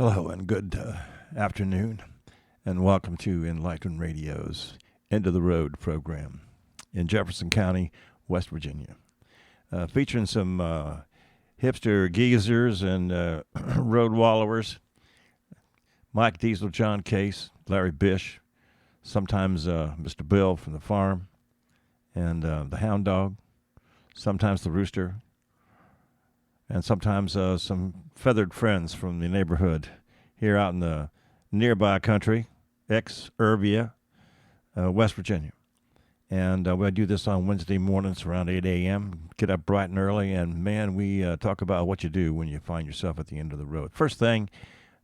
Hello and good afternoon, and welcome to Enlightened Radio's End of the Road program in Jefferson County, West Virginia, featuring some hipster geezers and road wallowers. Mike Diesel, John Case, Larry Bish, sometimes Mr. Bill from the farm, and the hound dog, sometimes the rooster, and sometimes some feathered friends from the neighborhood here out in the nearby country, ex-Irvia, West Virginia. And we do this on Wednesday mornings around 8 a.m., get up bright and early, and, man, we talk about what you do when you find yourself at the end of the road. First thing,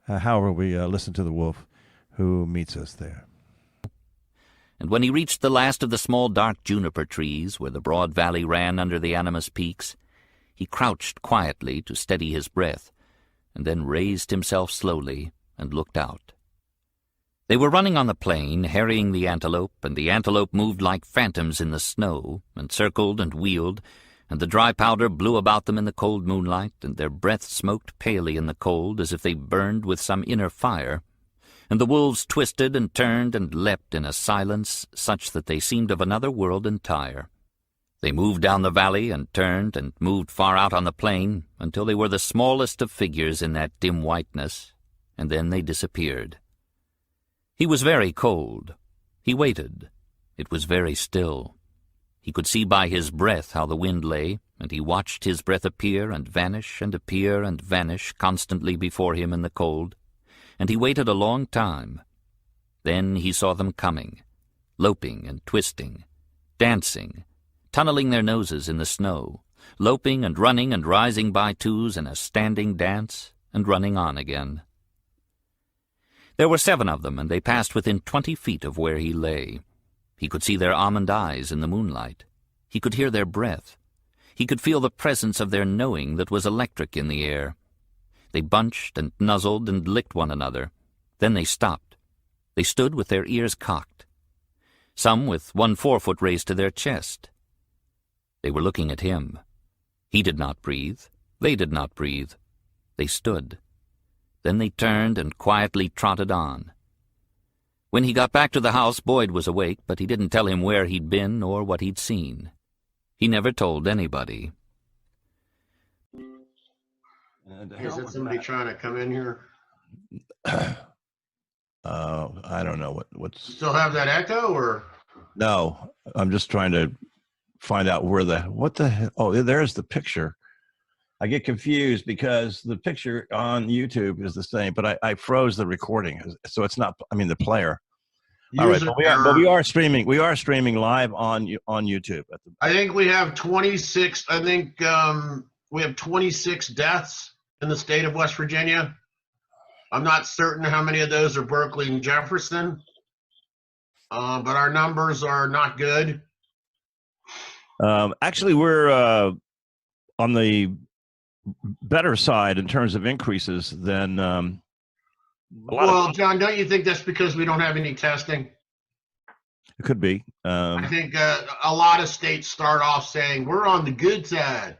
however, we listen to the wolf who meets us there. And when he reached the last of the small dark juniper trees where the broad valley ran under the Animus peaks, he crouched quietly to steady his breath, and then raised himself slowly and looked out. They were running on the plain, harrying the antelope, and the antelope moved like phantoms in the snow, and circled and wheeled, and the dry powder blew about them in the cold moonlight, and their breath smoked palely in the cold as if they burned with some inner fire, and the wolves twisted and turned and leapt in a silence such that they seemed of another world entire. They moved down the valley and turned and moved far out on the plain until they were the smallest of figures in that dim whiteness, and then they disappeared. He was very cold. He waited. It was very still. He could see by his breath how the wind lay, and he watched his breath appear and vanish and appear and vanish constantly before him in the cold, and he waited a long time. Then he saw them coming, loping and twisting, dancing, tunneling their noses in the snow, loping and running and rising by twos in a standing dance, and running on again. There were 7 of them, and they passed within 20 feet of where he lay. He could see their almond eyes in the moonlight. He could hear their breath. He could feel the presence of their knowing that was electric in the air. They bunched and nuzzled and licked one another. Then they stopped. They stood with their ears cocked, some with one forefoot raised to their chest. They were looking at him. He did not breathe. They did not breathe. They stood. Then they turned and quietly trotted on. When he got back to the house, Boyd was awake, but he didn't tell him where he'd been or what he'd seen. He never told anybody. Is that somebody trying to come in here? I don't know what's. Still have that echo, or? No, I'm just trying to find out what the hell. Oh, there's the picture. I get confused because the picture on YouTube is the same, but I froze the recording, so it's not. I mean, the player. All right, but we are streaming. We are streaming live on YouTube. I think we have 26. I think we have 26 deaths in the state of West Virginia. I'm not certain how many of those are Berkeley and Jefferson, but our numbers are not good. Actually, we're on the better side in terms of increases than well, John, don't you think that's because we don't have any testing? It could be. I think a lot of states start off saying, we're on the good side.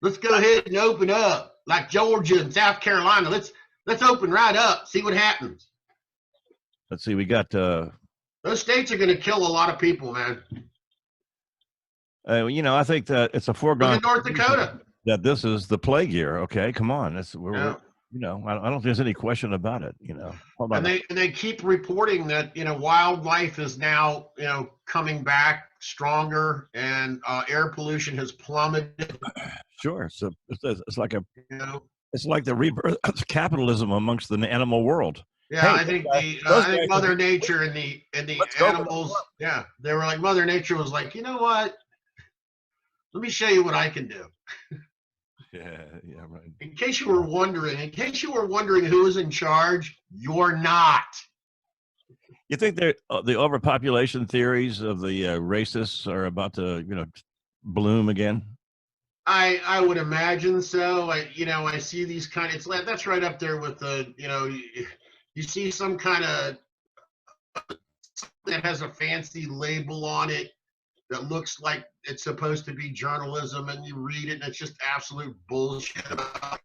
Let's go ahead and open up, like Georgia and South Carolina. Let's open right up, see what happens. Let's see, we got... those states are going to kill a lot of people, man. I think that it's a foregone... Look at North Dakota. That this is the plague year. Okay, come on. I don't think there's any question about it. Hold on. And they keep reporting that wildlife is now coming back stronger, and air pollution has plummeted. Sure. So it's like it's like the rebirth of capitalism amongst the animal world. Yeah, hey, I think Mother Nature and the animals. Yeah, they were like, Mother Nature was like, you know what? Let me show you what I can do. Yeah, right. In case you were wondering who is in charge, you're not. You think the overpopulation theories of the racists are about to, bloom again? I would imagine so. I see these kind of, that's right up there with the, you see some kind of that has a fancy label on it that looks like it's supposed to be journalism, and you read it and it's just absolute bullshit about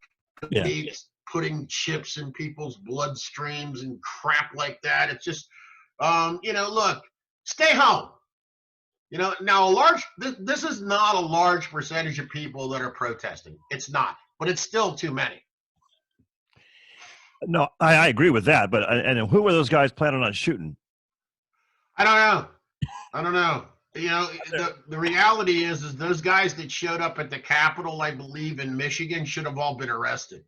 putting chips in people's bloodstreams and crap like that. It's just, look, stay home. Now this is not a large percentage of people that are protesting. It's not, but it's still too many. No, I agree with that. But and who were those guys planning on shooting? I don't know. The reality is those guys that showed up at the Capitol, I believe, in Michigan, should have all been arrested.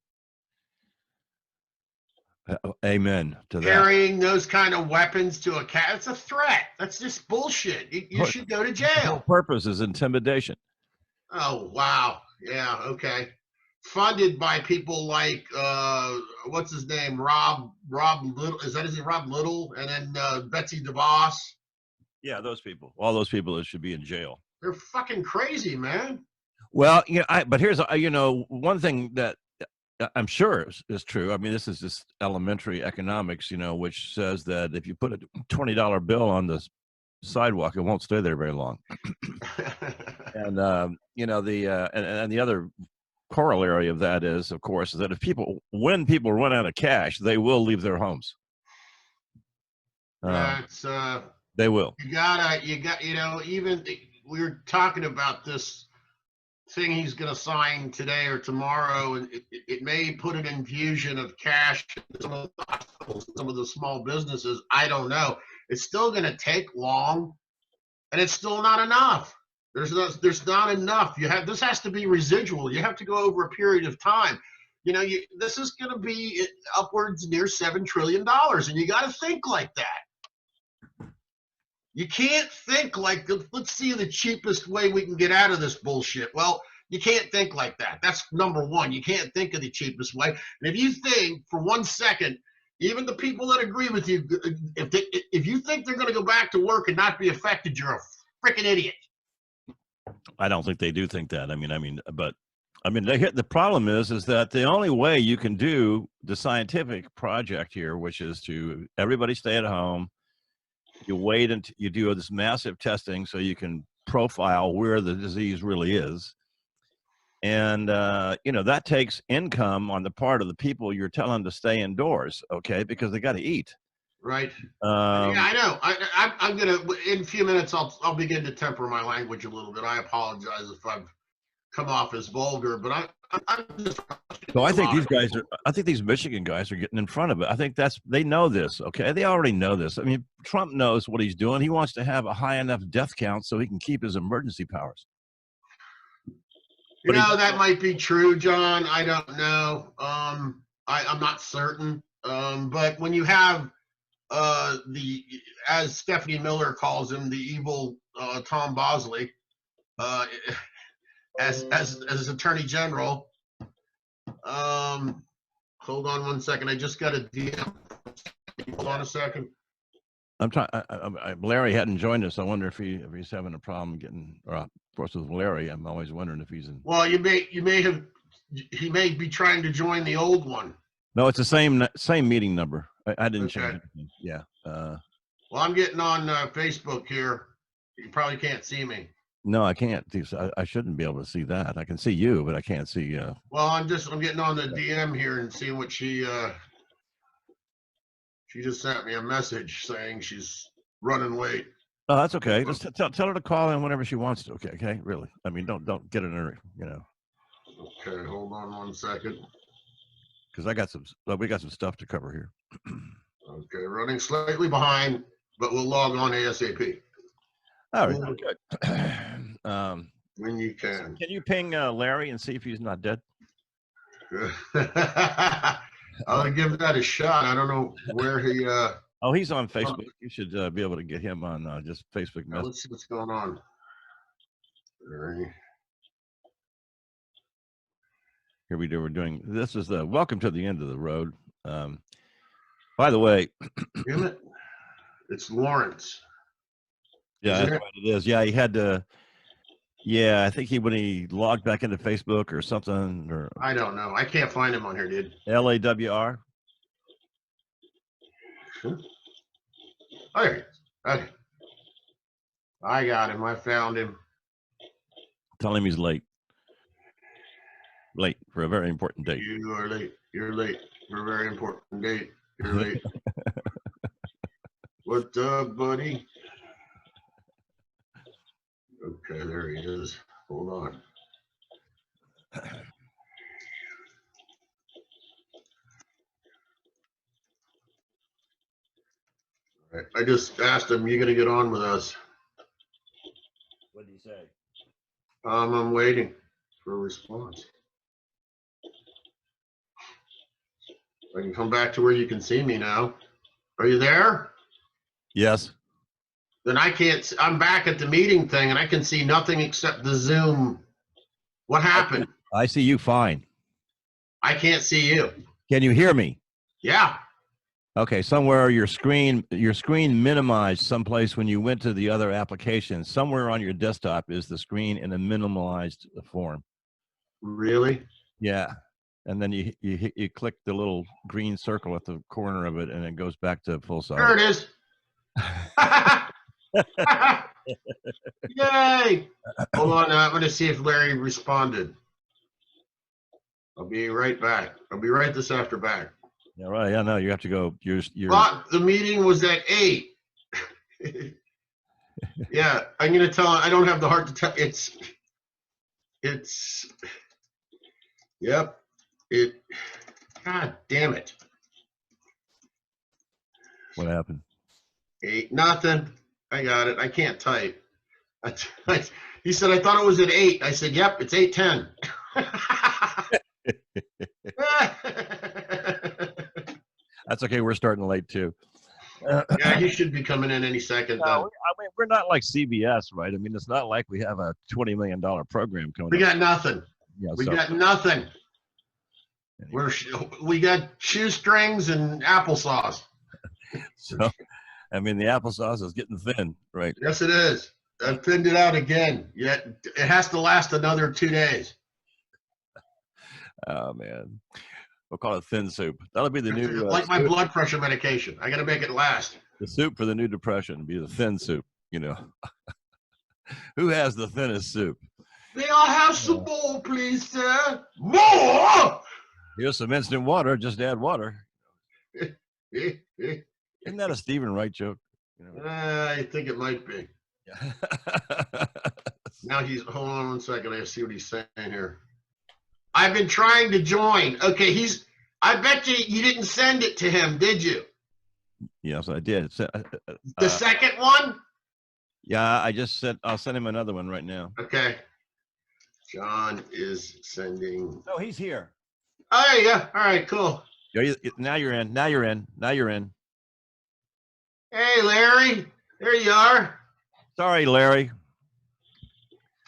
Amen to that. Carrying those kind of weapons to it's a threat. That's just bullshit. You should go to jail. The whole purpose is intimidation. Oh, wow. Yeah, okay. Funded by people like, what's his name? Rob Little. Is he Rob Little? And then Betsy DeVos. Yeah, those people. All those people that should be in jail. They're fucking crazy, man. Well, but here's, one thing that I'm sure is true. I mean, this is just elementary economics, which says that if you put a $20 bill on the sidewalk, it won't stay there very long. And, and the other corollary of that is, of course, is that when people run out of cash, they will leave their homes. They will. Even we were talking about this thing he's going to sign today or tomorrow, and it may put an infusion of cash in some of the hospitals, some of the small businesses. I don't know. It's still going to take long, and it's still not enough. There's not enough. This has to be residual. You have to go over a period of time. This is going to be upwards near $7 trillion, and you got to think like that. You can't think like, let's see the cheapest way we can get out of this bullshit. Well, you can't think like that. That's number one. You can't think of the cheapest way. And if you think for 1 second, even the people that agree with you, if you think they're going to go back to work and not be affected, you're a freaking idiot. I don't think they do think that. The problem is that the only way you can do the scientific project here, which is to everybody stay at home, you wait until you do this massive testing so you can profile where the disease really is. And, that takes income on the part of the people you're telling to stay indoors, okay, because they got to eat. Right. Yeah, I know. I'm going to, in a few minutes, I'll begin to temper my language a little bit. I apologize if I've come off as vulgar, but I'm just. So I think these Michigan guys are getting in front of it. I think they know this, okay? They already know this. I mean, Trump knows what he's doing. He wants to have a high enough death count so he can keep his emergency powers. That might be true, John. I don't know. I'm not certain. But when you have as Stephanie Miller calls him, the evil Tom Bosley, as Attorney General. Hold on 1 second. I just got a DM. Hold on a second. I'm trying. Larry hadn't joined us. I wonder if he's having a problem getting. Or of course, with Larry, I'm always wondering if he's in. Well, he may be trying to join the old one. No, it's the same meeting number. I didn't change anything. Yeah. Well, I'm getting on Facebook here. You probably can't see me. No, I can't. I shouldn't be able to see that. I can see you, but I can't see. Well, I'm getting on the DM here and seeing what she just sent me a message saying she's running late. Oh, that's okay. Just tell her to call in whenever she wants to. Okay. Really. I mean, don't get in a hurry. Okay, hold on 1 second. Because we got some stuff to cover here. Okay, running slightly behind, but we'll log on ASAP. All right. Okay. When you can. Can you ping Larry and see if he's not dead? I'll give that a shot. I don't know where he. Oh, he's on Facebook. You should be able to get him on just Facebook Messenger. Let's see what's going on. Here we do. We're doing. This is the welcome to the end of the road. By the way, damn it, it's Lawrence. Yeah, that's what it is. Yeah, he had to. Yeah, I think when he logged back into Facebook or something, or I don't know. I can't find him on here, dude. LAWR. Okay. I got him. I found him. Tell him he's late. Late for a very important date. You are late. You're late for a very important date. You're late. What's up, buddy? Okay, there he is. Hold on. All right. I just asked him, you gonna get on with us? What did he say? I'm waiting for a response. I can come back to where you can see me now. Are you there? Yes. Then I can't. I'm back at the meeting thing, and I can see nothing except the Zoom. What happened? I see you fine. I can't see you. Can you hear me? Yeah. Okay, somewhere your screen minimized someplace when you went to the other application. Somewhere on your desktop is the screen in a minimalized form. Really? Yeah. And then you click the little green circle at the corner of it, and it goes back to full size. There it is. Yay! Hold on, I'm going to see if Larry responded. I'll be right back. I'll be right this after back. Yeah, right. Yeah, no, you have to go. But the meeting was at 8. Yeah, I'm going to tell him I don't have the heart to tell. Yep. God damn it. What happened? 8, nothing. I got it. I can't type. He said, I thought it was at 8. I said, yep, it's 8:10. That's okay. We're starting late too. Yeah, he should be coming in any second. No, I mean, we're not like CBS, right? I mean, it's not like we have a $20 million program coming. We got nothing. Yeah, we got nothing. Anyway. We got shoestrings and applesauce. So, I mean, the applesauce is getting thin, right? Yes, it is. I thinned it out again. Yet it has to last another 2 days. Oh man, we'll call it thin soup. That'll be the new like my blood pressure medication. I got to make it last. The soup for the new depression be the thin soup. You know, who has the thinnest soup? May I have some more, please, sir? More. Here's some instant water. Just add water. Isn't that a Stephen Wright joke? You know? I think it might be. Yeah. Now hold on 1 second. I see what he's saying here. I've been trying to join. Okay, I bet you didn't send it to him, did you? Yes, I did. The second one? Yeah, I just said I'll send him another one right now. Okay. John is sending. No, he's here. Oh, there you go. All right, cool. Now you're in. Now you're in. Now you're in. Hey, Larry. There you are. Sorry, Larry.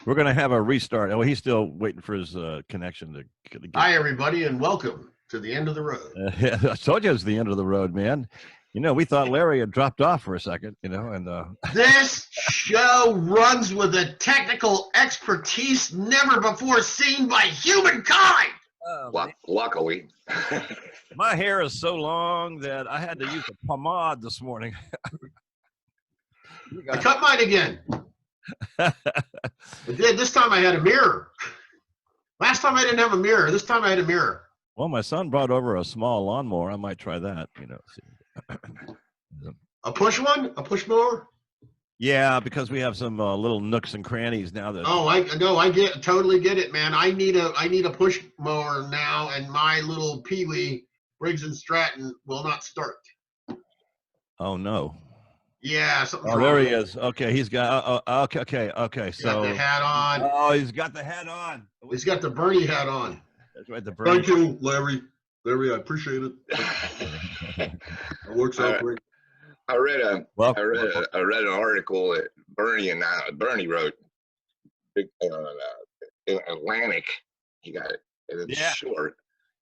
We're going to have a restart. Oh, he's still waiting for his connection to get. Hi, everybody, and welcome to the end of the road. Yeah, I told you it was the end of the road, man. You know, we thought Larry had dropped off for a second, you know, and this show runs with a technical expertise never before seen by humankind. Luckily. My hair is so long that I had to use a pomade this morning. I cut mine again. I did. This time I had a mirror. Last time I didn't have a mirror. This time I had a mirror. Well, my son brought over a small lawnmower. I might try that, you know. A push one? A push mower? Yeah, because we have some little nooks and crannies now that. Oh, I totally get it, man. I need a push mower now, and my little Peewee Briggs and Stratton will not start. Oh no. Yeah. Oh, there he is. Okay, he's got. Okay. So. Got the hat on. Oh, he's got the hat on. He's got the Bernie hat on. That's right, the Bernie. Thank you, Larry. Larry, I appreciate it. It works out great. I read an article that Bernie wrote. Big in Atlantic. He got it. And it's short.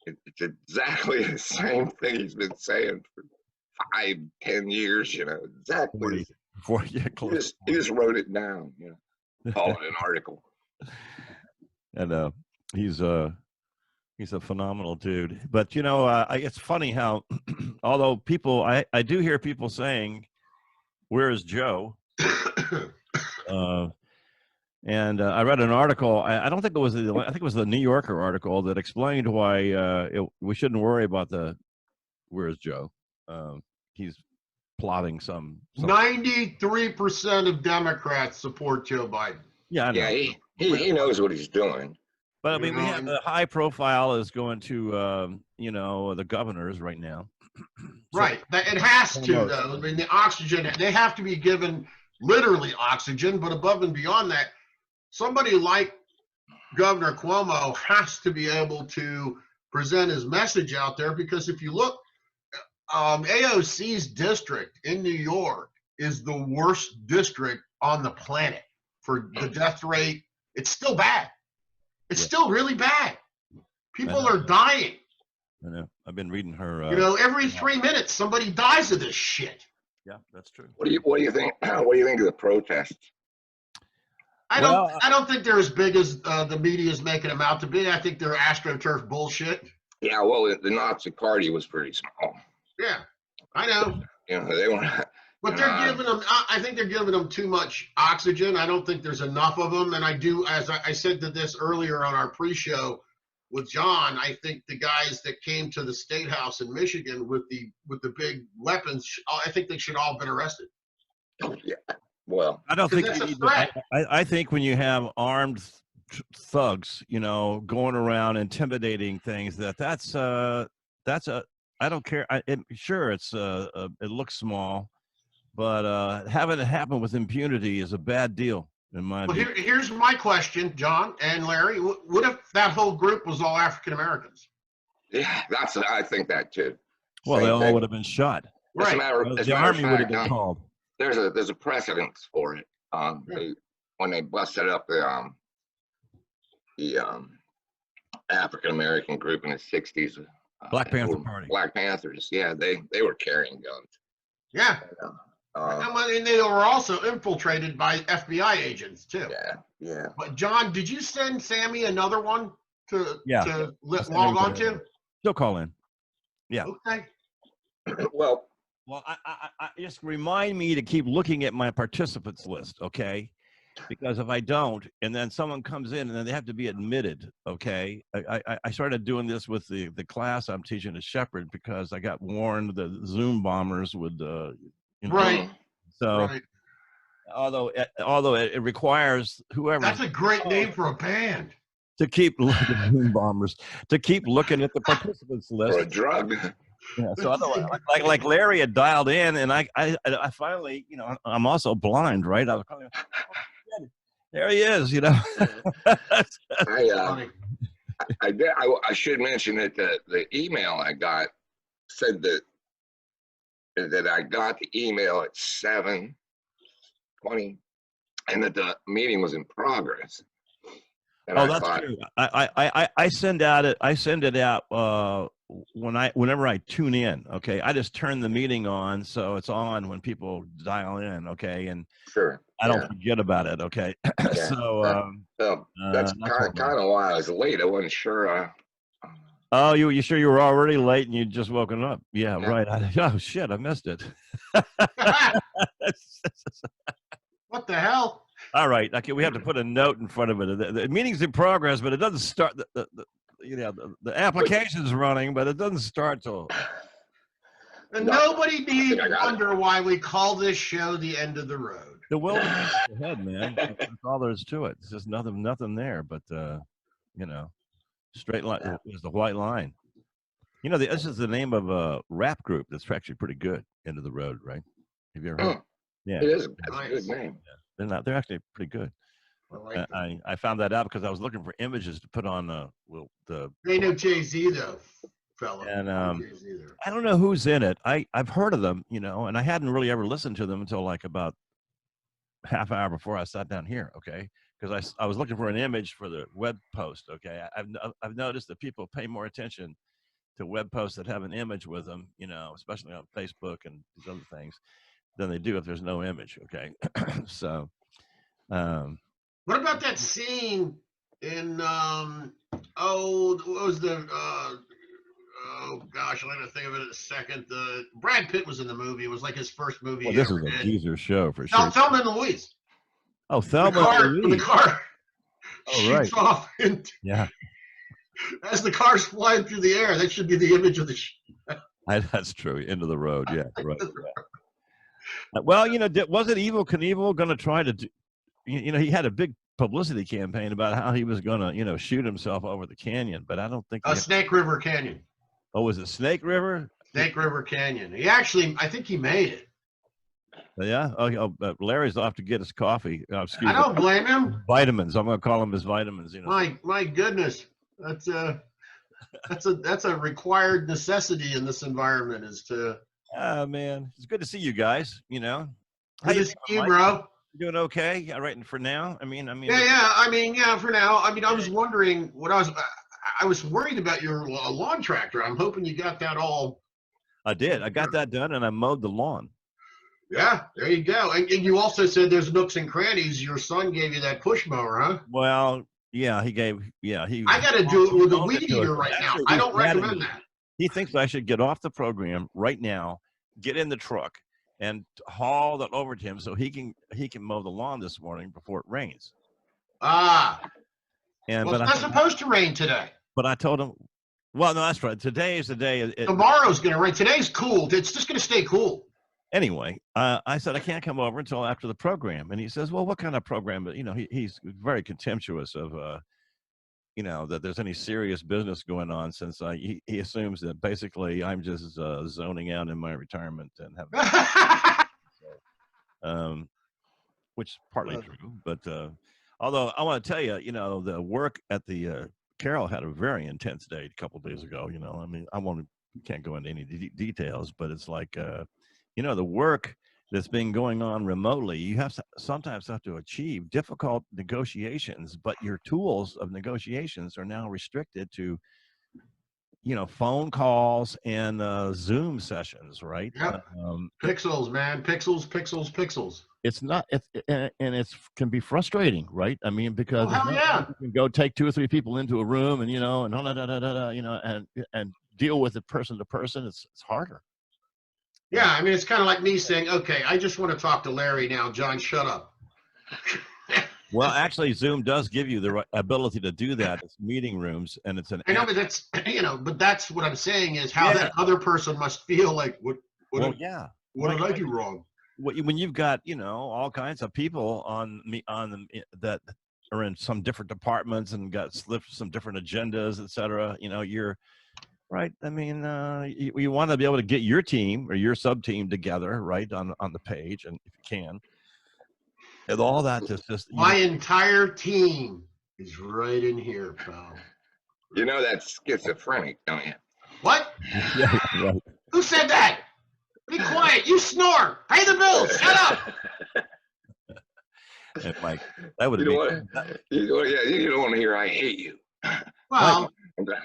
It's exactly the same thing he's been saying for 5-10 years. You know, exactly. 40, he just wrote it down. You know, call it an article. And he's a phenomenal dude. But you know, it's funny how, although people, I do hear people saying, "Where is Joe?" And I read an article. I don't think it was I think it was the New Yorker article that explained why we shouldn't worry about where's Joe? He's plotting some 93% of Democrats support Joe Biden. Yeah, I know. Yeah, he knows what he's doing. But I mean, we have the high profile is going to the governors right now. Right. It has to, though. I mean, the oxygen, they have to be given literally oxygen, but above and beyond that, somebody like Governor Cuomo has to be able to present his message out there, because if you look, AOC's district in New York is the worst district on the planet for the death rate. It's still bad. It's still really bad. People are dying. I know. I've been reading her. Every 3 minutes somebody dies of this shit. Yeah, that's true. What do you think? What do you think of the protests? I don't think they're as big as the media is making them out to be. I think they're AstroTurf bullshit. Yeah, well, the Nazi Party was pretty small. Yeah, I know. They weren't. But they're giving them. I think they're giving them too much oxygen. I don't think there's enough of them. And I do, as I said to this earlier on our pre-show with John, I think the guys that came to the State House in Michigan with the big weapons, I think they should all have been arrested. Yeah. Well, I don't think that's a threat. I think when you have armed thugs, going around intimidating things, that's a. I don't care. Sure, it looks small, but having it happen with impunity is a bad deal in my opinion. Here's my question, John and Larry. What if that whole group was all African Americans? Yeah, I think that too. Well, they all would have been shot. Right. The army would have been called. There's a precedence for it. When they busted up the African American group in the '60s. Black Panther Party. Black Panthers, yeah, they were carrying guns. Yeah. And they were also infiltrated by FBI agents too. Yeah. But John, did you send Sammy another one to log on to? He'll call in. Yeah. Okay. Well, I just remind me to keep looking at my participants list, okay? Because if I don't, and then someone comes in and then they have to be admitted, okay? I started doing this with the class I'm teaching at Shepherd because I got warned the Zoom bombers would, Right. So, right. although it requires whoever. That's a great name for a band. To keep looking at Zoom bombers, to keep looking at the participants list. For a drug. Yeah, so otherwise, like Larry had dialed in, and I finally, I'm also blind, right? I was calling, there he is, I should mention that the email I got said that I got the email at 7:20, and that the meeting was in progress. And that's true. I send it out whenever I tune in. Okay, I just turn the meeting on so it's on when people dial in. Okay, and sure, I don't forget about it. Okay, yeah. So that's kind of why I was late. I wasn't sure. Oh, you sure you were already late and you'd just woken up? Yeah. Right. Oh shit, I missed it. What the hell? All right. Okay, we have to put a note in front of it. The meeting's in progress, but it doesn't start. The application's running, but it doesn't start till. And nobody needs to wonder why we call this show the end of the road. The wilderness is ahead, man. That's all there is to it. It's just nothing there, but straight line is the white line. This is the name of a rap group that's actually pretty good. End of the road, right? Have you ever heard? Yeah, it is. That's a good name. Yeah. They're actually pretty good. I found that out because I was looking for images to put on the. They know Jay-Z though, fella. And I don't know who's in it. I've heard of them, and I hadn't really ever listened to them until like about half hour before I sat down here. Okay, because I was looking for an image for the web post. Okay, I've noticed that people pay more attention to web posts that have an image with them, especially on Facebook and these other things, than they do if there's no image. Okay, so. What about that scene in what was the oh gosh, I'm gonna think of it in a second. Brad Pitt was in the movie. It was like his first movie. Well, this is a geezer show for sure. Thelma and Louise. Oh, Thelma and The Louise. car Oh, right. shoots off, and Yeah. as the car's flying through the air, that should be the image of the. That's true. Into the road. Yeah. Right. Yeah. Well, wasn't Evel Knievel going to try to do? He had a big publicity campaign about how he was going to, shoot himself over the canyon, but I don't think. Snake River Canyon. Oh, was it Snake River? Snake River Canyon. I think he made it. Yeah. Larry's off to get his coffee. Excuse me. I don't blame him. Vitamins. I'm going to call them his vitamins. My goodness, that's a required necessity in this environment. Is to. Man, it's good to see you guys. Good to see you, bro. You doing okay? Yeah, right. And for now, I mean. Yeah. For now, I was wondering what I was worried about your lawn tractor. I'm hoping you got that all. I did. I got that done, and I mowed the lawn. Yeah, there you go. And you also said there's nooks and crannies. Your son gave you that push mower, huh? Well, yeah, he gave. Yeah, I got to do it with a weed eater right now. I don't recommend that. He thinks I should get off the program right now, get in the truck, and haul that over to him so he can mow the lawn this morning before it rains. But it's not supposed to rain today. But I told him, well, no, that's right. Today is the day. Tomorrow's going to rain. Today's cool. It's just going to stay cool. Anyway, I said I can't come over until after the program, and he says, "Well, what kind of program?" But he's very contemptuous of, that there's any serious business going on, since he assumes that basically I'm just zoning out in my retirement and having, which is partly true. But although I want to tell you, the work at the Carol had a very intense day a couple of days ago. I mean, can't go into any details, but it's like. The work that's been going on remotely, you sometimes have to achieve difficult negotiations, but your tools of negotiations are now restricted to, phone calls and Zoom sessions, right? Yep. Pixels, man, pixels. It's not, and it can be frustrating, right? I mean, because you can go take 2 or 3 people into a room and and deal with it person to person. It's harder. Yeah, I mean, it's kind of like me saying, okay, I just want to talk to Larry now. John, shut up. Well, actually, Zoom does give you the ability to do that. It's meeting rooms, and it's an. I know, but that's what I'm saying is how that other person must feel like. What did I do wrong? When you've got all kinds of people that are in some different departments and got some different agendas, etc. You're. Right. I mean, you want to be able to get your team or your sub team together, right, on the page, and if you can, and all that just my entire team is right in here, pal. That's schizophrenic, don't you? What? Yeah, right. Who said that? Be quiet. You snore. Pay the bills. Shut up. And Mike, that would be. You don't want to hear I hate you. Well.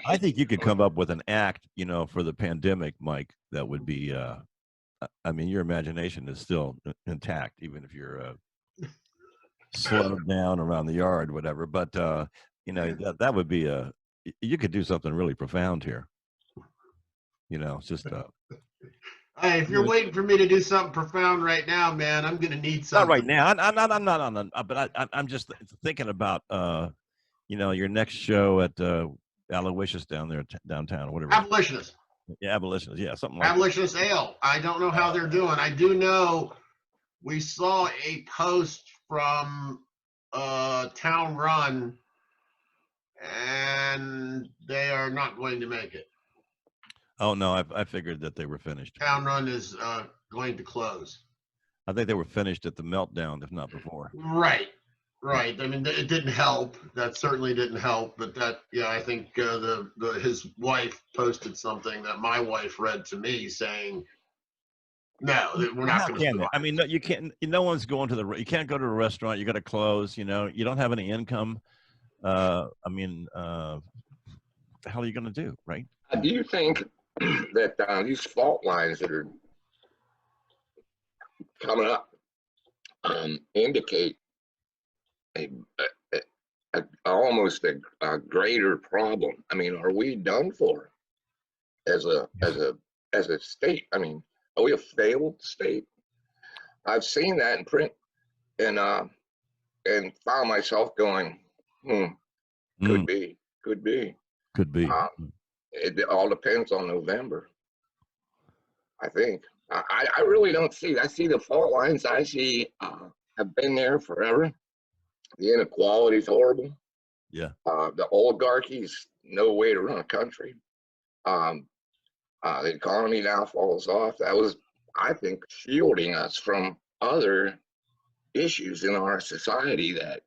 I think you could come up with an act, for the pandemic, Mike, that would be, I mean, your imagination is still intact, even if you're slowed down around the yard, whatever. But, that would be you could do something really profound here. It's just. Hey, if you're waiting for me to do something profound right now, man, I'm going to need something. Not right now. I'm not on but I'm just thinking about, your next show at, Aloysius down there downtown or whatever. Abolitionist. Yeah, abolitionist. Yeah, something like Abolitionist Ale. I don't know how they're doing. I do know we saw a post from Town Run, and they are not going to make it. Oh no, I figured that they were finished. Town Run is going to close. I think they were finished at the meltdown, if not before. Right. Right. I mean, it didn't help. That certainly didn't help. But I think his wife posted something that my wife read to me saying, "No, we're not going to survive." I mean, no, you can't. No one's going to you can't go to a restaurant. You got to close. You don't have any income. I mean, what the hell are you going to do, right? Do you think that these fault lines that are coming up indicate almost a greater problem? I mean, are we done for as a state? I mean, are we a failed state? I've seen that in print, and and found myself going, could be. Could be. It all depends on November, I think. I really don't see. I see the fault lines. I see have been there forever. The inequality is horrible. Yeah. The oligarchy's no way to run a country. The economy now falls off. That was, I think, shielding us from other issues in our society that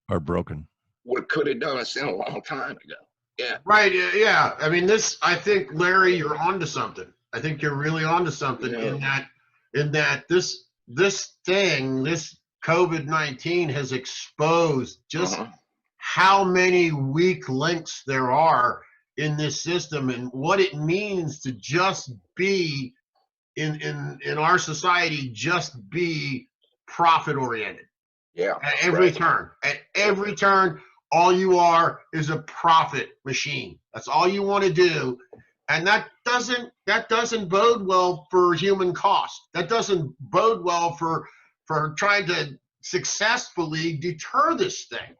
are broken. What could have done us in a long time ago. Yeah. Right. Yeah. I mean, I think, Larry, you're onto something. I think you're really onto something in that this COVID-19 has exposed just how many weak links there are in this system and what it means to just be in our society, just be profit oriented. Yeah. At every turn, all you are is a profit machine. That's all you want to do. And that doesn't bode well for human cost. That doesn't bode well for trying to successfully deter this thing.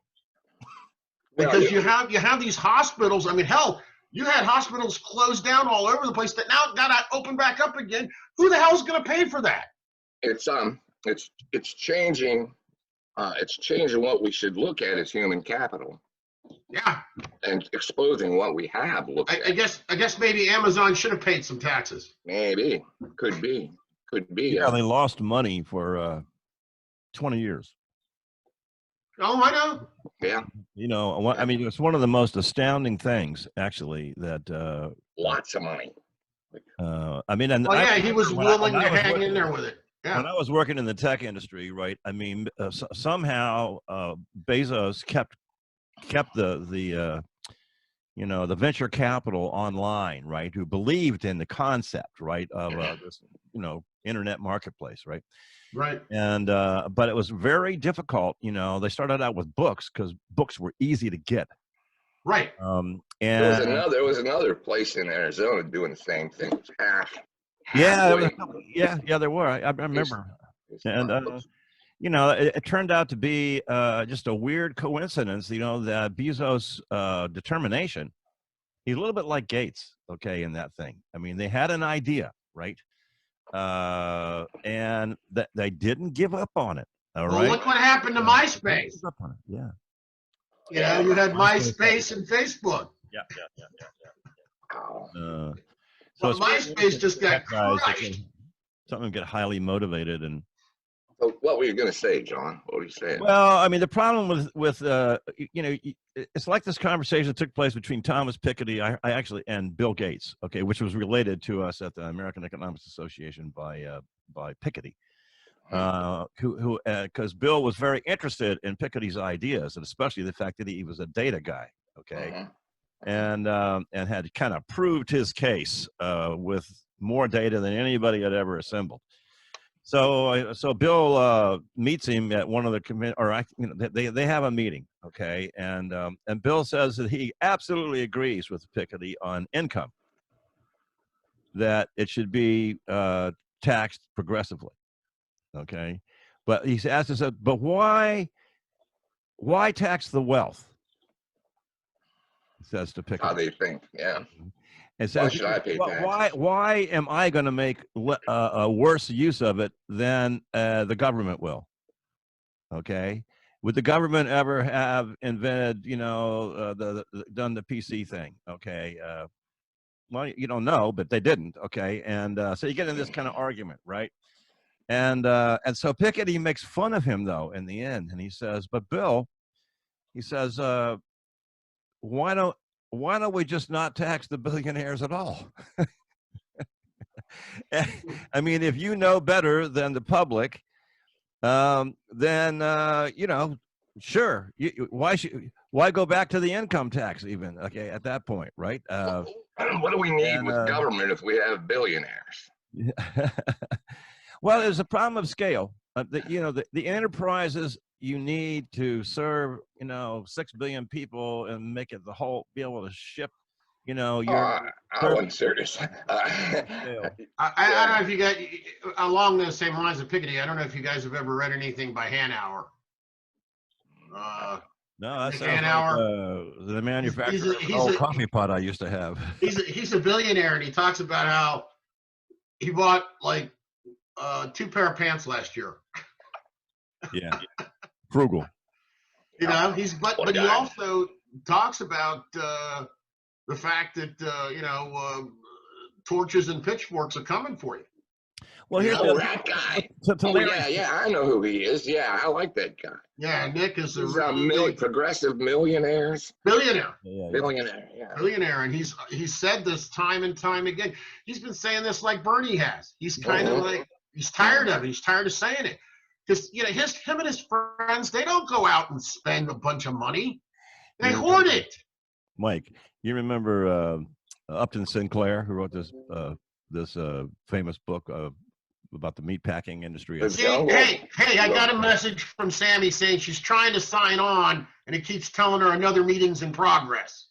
Because you have these hospitals. I mean, hell, you had hospitals closed down all over the place that now got to open back up again. Who the hell's going to pay for that? It's changing. It's changing what we should look at as human capital. Yeah. And exposing what we have. I guess maybe Amazon should have paid some taxes. Maybe. Could be. Yeah, they lost money for 20 years. Oh, I know. Yeah. You know, I mean, it's one of the most astounding things, actually, that lots of money. I mean, and he was willing to hang in there with it. Yeah. When I was working in the tech industry, right? I mean, somehow Bezos kept the venture capital online, right? Who believed in the concept, right, of this internet marketplace, right? Right. And but it was very difficult. They started out with books because books were easy to get. Right. And there was another place in Arizona doing the same thing. Yeah, there were. I remember. And it turned out to be just a weird coincidence. That Bezos' determination. He's a little bit like Gates, okay, in that thing. I mean, they had an idea, right? And that they didn't give up on it. All right. Look what happened to MySpace. Yeah. You had MySpace and Facebook. Yeah. So MySpace just got crushed. Some of them get highly motivated and. So what were you going to say, John? What were you saying? Well, I mean, the problem with it's like this conversation that took place between Thomas Piketty, I actually, and Bill Gates, okay, which was related to us at the American Economics Association by Piketty, who because Bill was very interested in Piketty's ideas, and especially the fact that he was a data guy, okay, and had kind of proved his case with more data than anybody had ever assembled. So Bill meets him at one of the they have a meeting, okay, and Bill says that he absolutely agrees with Piketty on income, that it should be taxed progressively, okay, but he asked us, but why tax the wealth? He says to Piketty. How they think, yeah. And says, why should I pay taxes? Why am I going to make a worse use of it than the government will? Okay, would the government ever have invented, done the PC thing? Okay, well, you don't know, but they didn't. Okay, and so you get in this kind of argument, right? And so Piketty makes fun of him though in the end, and he says, "But Bill," he says, "why don't we just not tax the billionaires at all?" I mean, if you know better than the public, then sure. Why go back to the income tax even? Okay, at that point, right? What do we need with government if we have billionaires? Well, there's a problem of scale. The enterprises you need to serve, 6 billion people and make it be able to ship, I wasn't serious. I don't know if you got along those same lines of Piketty. I don't know if you guys have ever read anything by Hanauer. No, that Nick sounds Hanauer. like the manufacturer of an old coffee pot I used to have. He's a billionaire, and he talks about how he bought like 2 pair of pants last year. Yeah, frugal. You know, but he also talks about the fact that torches and pitchforks are coming for you. Well, here's that guy. I know who he is. Yeah, I like that guy. Yeah, Nick is a progressive millionaires. Billionaire. Billionaire, and he's said this time and time again. He's been saying this like Bernie has. He's kind of like he's tired of it. He's tired of saying it because him and his friends, they don't go out and spend a bunch of money. They hoard it. Mike, you remember Upton Sinclair, who wrote this famous book about the meatpacking industry? Hey, I got a message from Sammi saying she's trying to sign on, and it keeps telling her another meeting's in progress.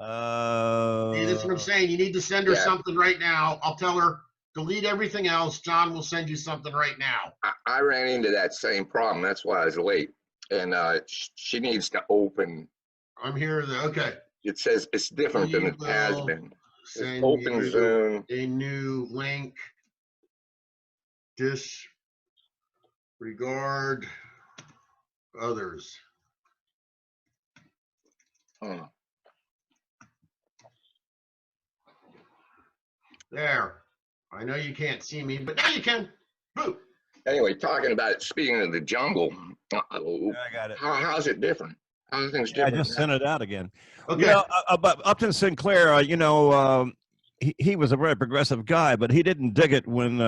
See, that's what I'm saying. You need to send her something right now. I'll tell her, delete everything else. John will send you something right now. I ran into that same problem. That's why I was late. And she needs to open. I'm here. Okay. It says it's different than it has been. Open Zoom. A new link. Disregard others. There. I know you can't see me, but now you can. Boo. Anyway, talking about it, speaking of the jungle, I got it. How's it different? How are things different? I just sent it out again. Okay. But Upton Sinclair, he was a very progressive guy, but he didn't dig it when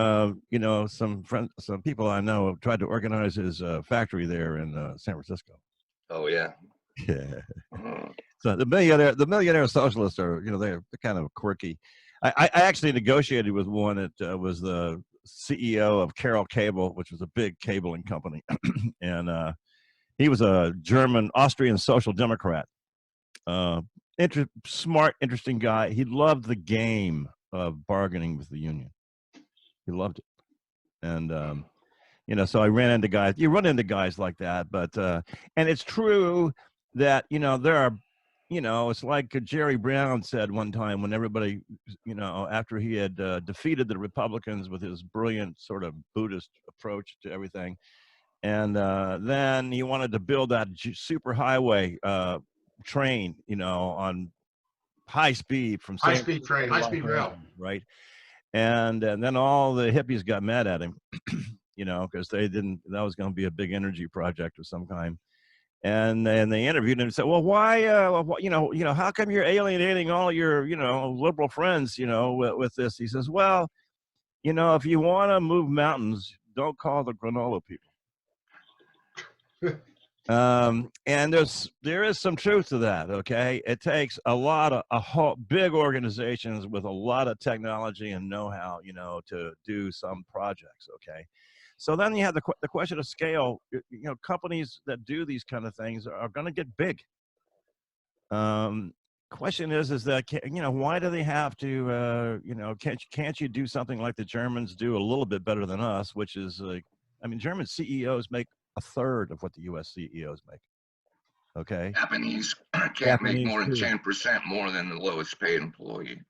some people I know tried to organize his factory there in San Francisco. Oh yeah. Yeah. So the millionaire socialists are they're kind of quirky. I actually negotiated with one that was the CEO of Carroll Cable, which was a big cabling company, and he was a Austrian social democrat. Smart, interesting guy. He loved the game of bargaining with the union. He loved it. And, so I ran into guys. You run into guys like that. But, and it's true that, there are, it's like Jerry Brown said one time when everybody, after he had defeated the Republicans with his brilliant sort of Buddhist approach to everything. And then he wanted to build that super highway train, on high speed from high speed rail, right? And then all the hippies got mad at him, because that was going to be a big energy project of some kind. And then they interviewed him and said, well, why, how come you're alienating all your, liberal friends, with this? He says, well, if you want to move mountains, don't call the granola people. And there is some truth to that. Okay. It takes big organizations with a lot of technology and know-how, to do some projects. Okay. So then you have the question of scale. Companies that do these kind of things are going to get big. Question is that, why do they have to, can't you do something like the Germans do a little bit better than us, which is German CEOs make a third of what the U.S. CEOs make. Okay. Japanese can't make more than 10% more than the lowest paid employee.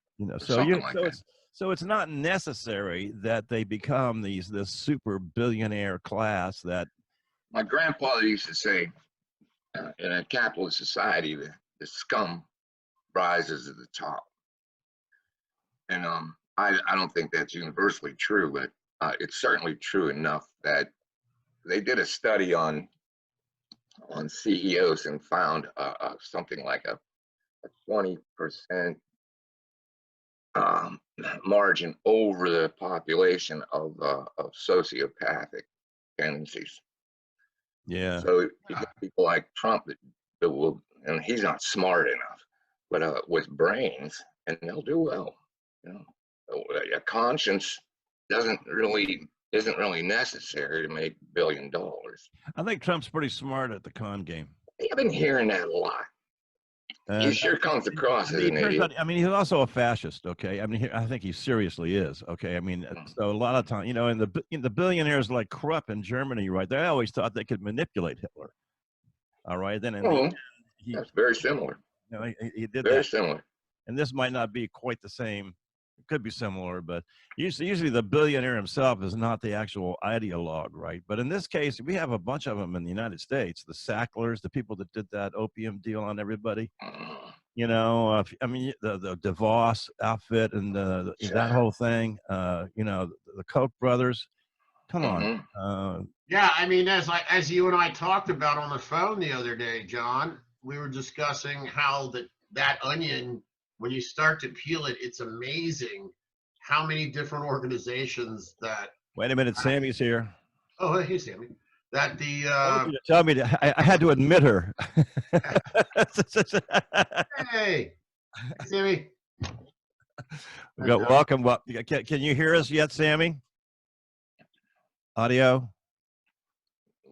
So it's not necessary that they become this super billionaire class that. My grandfather used to say, in a capitalist society, the scum rises to the top. And I don't think that's universally true, but it's certainly true enough that they did a study on CEOs and found something like a 20% margin over the population of sociopathic tendencies. Yeah. So you get people like Trump that will, and he's not smart enough, but with brains, and they'll do well. A conscience isn't really necessary to make $1 billion. I think Trump's pretty smart at the con game. I've been hearing that a lot. He sure comes across as an idiot. He's also a fascist. Okay, I think he seriously is. Okay, so a lot of time, in the billionaires like Krupp in Germany, right? They always thought they could manipulate Hitler. All right. Then in the Oh, end, he, that's very similar. you know, he did Very that. similar. And this might not be quite the same. It could be similar, but usually the billionaire himself is not the actual ideologue, right? But in this case, we have a bunch of them in the United States. The Sacklers, the people that did that opium deal on everybody. You know, I mean, the DeVos outfit and that whole thing. You know, the Koch brothers. Come on. Yeah, I mean, as you and I talked about on the phone the other day, John, we were discussing how that onion, when you start to peel it, it's amazing how many different organizations that. Wait a minute, Sammy's here. Oh, hey, Sammy. That the. I want you to tell me I had to admit her. Hey, Sammy. Welcome. Well, can you hear us yet, Sammy? Audio?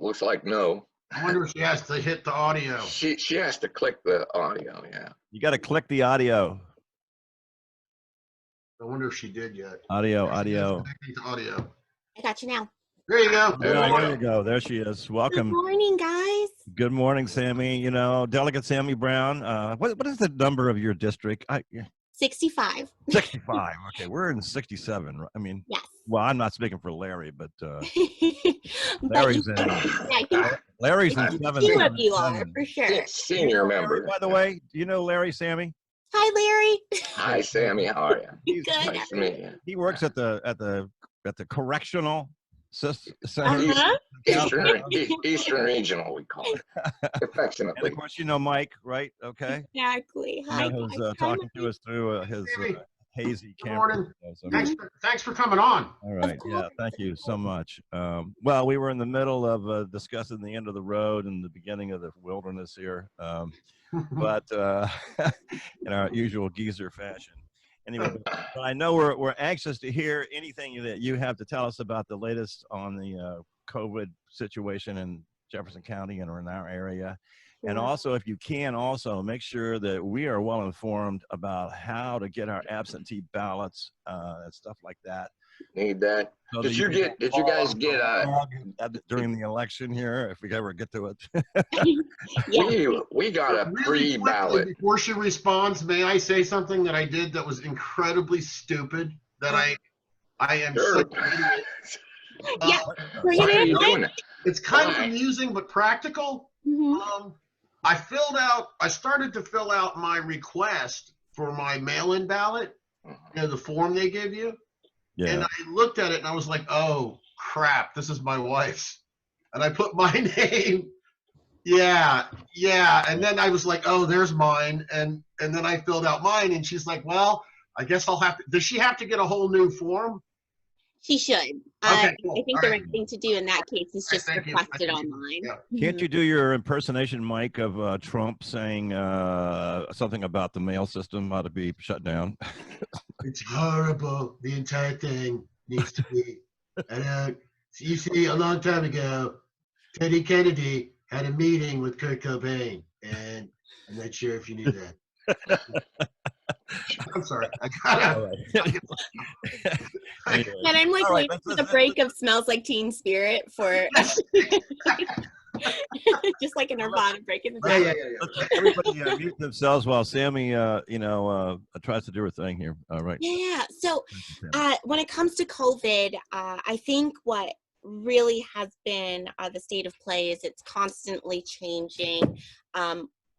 Looks like no. I wonder if she has to hit the audio. She has to click the audio, yeah. You got to click the audio. I wonder if she did yet. Audio. Audio. I got you now. There you go. There you go. There she is. Welcome. Good morning, guys. Good morning, Sammy. You know, Delegate Sammi Brown. What is the number of your district? 65. 65. Okay, we're in 67. I mean, yes. Well, I'm not speaking for Larry, but Larry's in 7. Two of you are, for sure. Senior member. By the way, do you know Larry, Sammy? Hi, Larry. Hi, Sammy. How are you? Good. Nice to meet you. He works at the correctional center. Eastern Regional, we call it, affectionately. And of course, you know Mike, right? Okay. Exactly. Hi, who's talking to us through his hazy camera. Thanks for coming on. All right. Yeah. Thank you so much. Well, we were in the middle of discussing the end of the road and the beginning of the wilderness here, but in our usual geezer fashion. Anyway, but I know we're anxious to hear anything that you have to tell us about the latest on the COVID situation in Jefferson County and in our area. And also, if you can, also make sure that we are well informed about how to get our absentee ballots and stuff like that. Need that. So did you guys get during the election here, if we ever get to it? we got a free ballot. Before she responds, may I say something that I did that was incredibly stupid? That I am sure. such an idiot. Yeah, why are you doing it? It's kind of amusing but practical. Mm-hmm. I started to fill out my request for my mail-in ballot, you know, the form they give you. Yeah. And I looked at it and I was like, oh crap, this is my wife's. And I put my name. Yeah. And then I was like, oh, there's mine. And then I filled out mine and she's like, well, I guess I'll have to, does she have to get a whole new form? She should. Okay, cool. I think the right thing to do in that case is just request it online. Yeah. Can't you do your impersonation, Mike, of Trump saying something about the mail system ought to be shut down? It's horrible. The entire thing needs to be. And you see, a long time ago, Teddy Kennedy had a meeting with Kurt Cobain, and I'm not sure if you knew that. I'm sorry. I gotta. And I'm like waiting for the break of "Smells Like Teen Spirit" for just like a Nirvana break in the back. Yeah. Everybody mute themselves while Sammy, tries to do her thing here. All right. Yeah. So, when it comes to COVID, I think what really has been the state of play is it's constantly changing.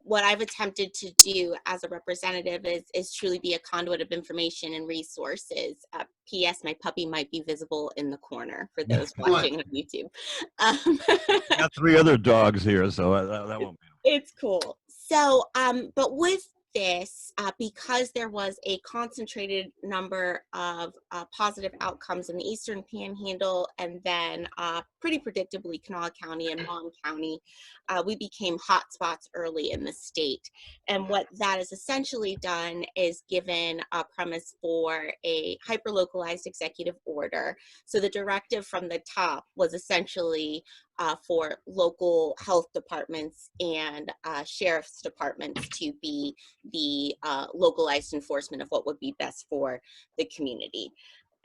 What I've attempted to do as a representative is truly be a conduit of information and resources. P.S. My puppy might be visible in the corner for those watching on YouTube. I got 3 other dogs here, so that won't be. It's cool. So, but with this, because there was a concentrated number of positive outcomes in the Eastern Panhandle, and then pretty predictably Kanawha County and Mon County, we became hotspots early in the state. And what that has essentially done is given a premise for a hyper-localized executive order. So the directive from the top was essentially for local health departments and sheriff's departments to be the localized enforcement of what would be best for the community.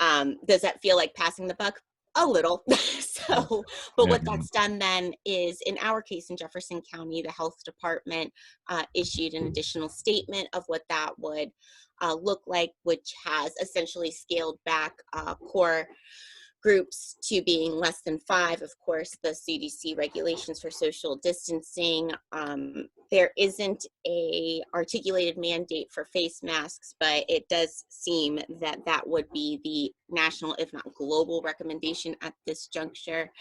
Does that feel like passing the buck? a little. So, but what that's done then is, in our case in Jefferson County, the health department issued an additional statement of what that would look like, which has essentially scaled back core groups to being less than 5. Of course, the CDC regulations for social distancing. There isn't a articulated mandate for face masks, but it does seem that that would be the national, if not global, recommendation at this juncture.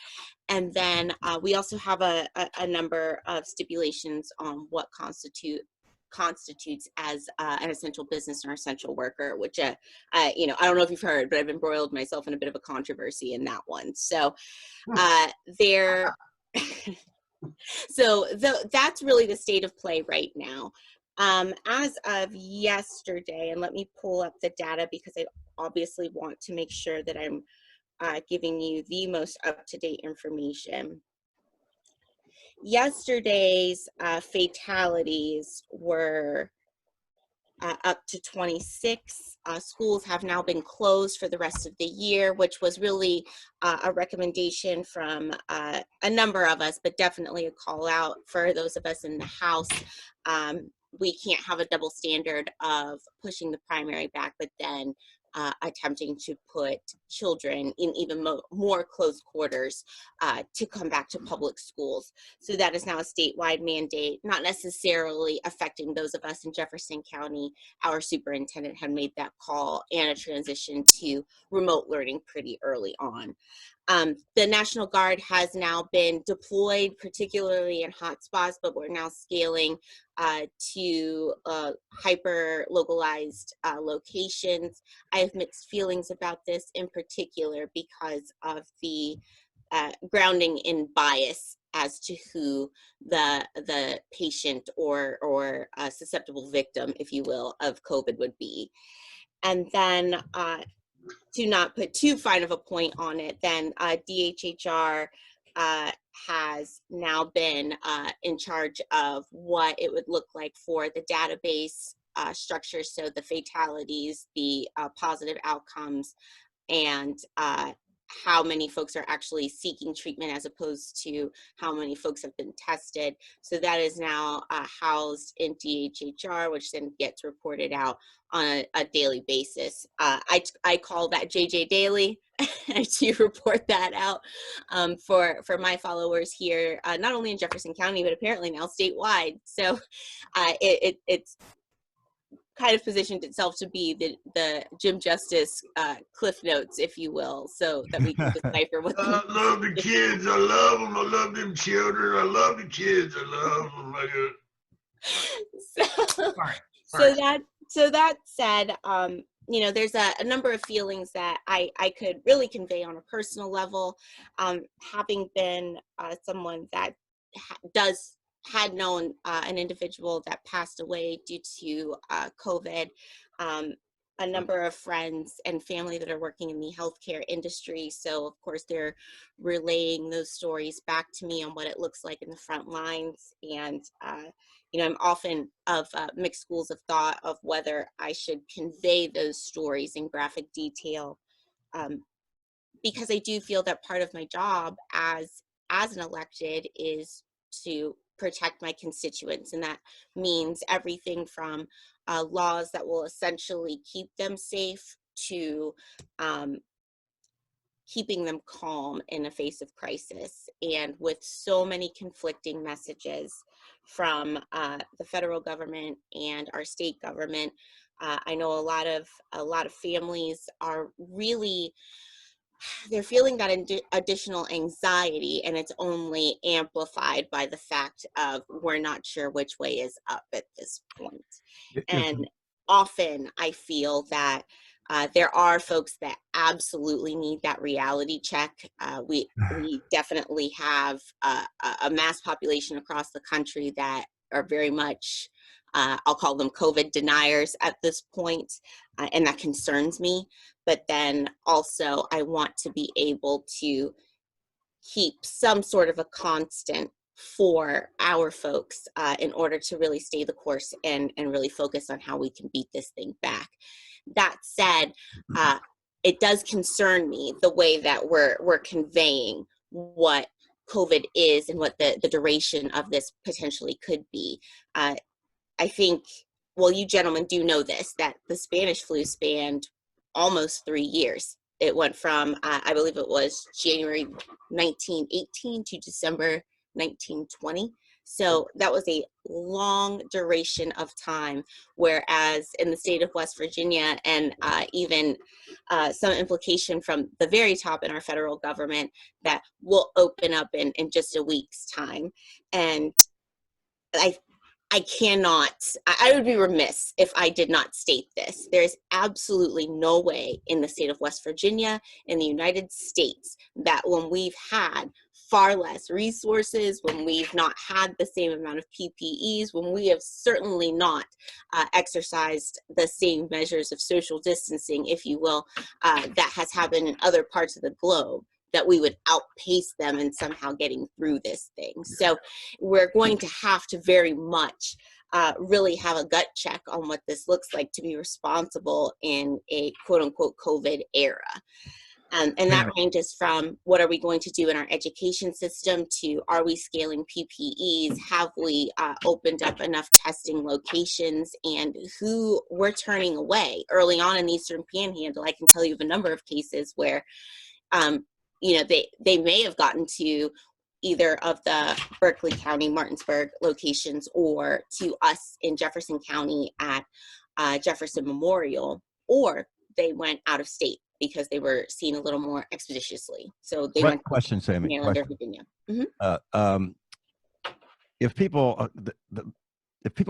And then we also have a number of stipulations on what constitutes as an essential business or essential worker, which I don't know if you've heard, but I've embroiled myself in a bit of a controversy in that one. So that's really the state of play right now. As of yesterday, and let me pull up the data because I obviously want to make sure that I'm giving you the most up-to-date information. Yesterday's fatalities were up to 26. Schools have now been closed for the rest of the year, which was really a recommendation from a number of us, but definitely a call out for those of us in the House. We can't have a double standard of pushing the primary back, but then attempting to put children in even more close quarters to come back to public schools. So that is now a statewide mandate, not necessarily affecting those of us in Jefferson County. Our superintendent had made that call and a transition to remote learning pretty early on. The National Guard has now been deployed, particularly in hotspots, but we're now scaling to hyper-localized locations. I have mixed feelings about this, in particular because of the grounding in bias as to who the patient or susceptible victim, if you will, of COVID would be. And then to not put too fine of a point on it, then DHHR has now been in charge of what it would look like for the database structure, so the fatalities, the positive outcomes, and how many folks are actually seeking treatment as opposed to how many folks have been tested. So that is now housed in DHHR, which then gets reported out on a daily basis. I call that JJ Daily. I do report that out for my followers here, not only in Jefferson County, but apparently now statewide. So it's kind of positioned itself to be the Jim Justice Cliff Notes, if you will, so that we can decipher what. I love the kids. I love them. I love them children. I love the kids. I love them. So that said, there's a number of feelings that I could really convey on a personal level, having been someone that had known an individual that passed away due to COVID, a number of friends and family that are working in the healthcare industry. So of course they're relaying those stories back to me on what it looks like in the front lines. And, I'm often of mixed schools of thought of whether I should convey those stories in graphic detail, because I do feel that part of my job as an elected is to protect my constituents, and that means everything from laws that will essentially keep them safe to keeping them calm in the face of crisis. And with so many conflicting messages from the federal government and our state government, I know a lot of families are really, they're feeling that additional anxiety, and it's only amplified by the fact of we're not sure which way is up at this point. And often I feel that there are folks that absolutely need that reality check. We definitely have a mass population across the country that are very much, I'll call them COVID deniers at this point, and that concerns me. But then also I want to be able to keep some sort of a constant for our folks in order to really stay the course and really focus on how we can beat this thing back. That said, it does concern me the way that we're conveying what COVID is and what the duration of this potentially could be. I think, well, you gentlemen do know this, that the Spanish flu spanned almost 3 years. It went from, I believe it was January 1918 to December 1920. So that was a long duration of time, whereas in the state of West Virginia, and even some implication from the very top in our federal government, that will open up in just a week's time. And I cannot, I would be remiss if I did not state this. There is absolutely no way in the state of West Virginia, in the United States, that when we've had far less resources, when we've not had the same amount of PPEs, when we have certainly not exercised the same measures of social distancing, if you will, that has happened in other parts of the globe, that we would outpace them in somehow getting through this thing. So we're going to have to very much really have a gut check on what this looks like to be responsible in a quote unquote COVID era. And that ranges from what are we going to do in our education system to are we scaling PPEs? Have we opened up enough testing locations, and who we're turning away? Early on in the Eastern Panhandle, I can tell you of a number of cases where they may have gotten to either of the Berkeley County, Martinsburg locations, or to us in Jefferson County at Jefferson Memorial, or they went out of state because they were seen a little more expeditiously. So they went to Sammi. Maryland or Virginia. Mm-hmm. If people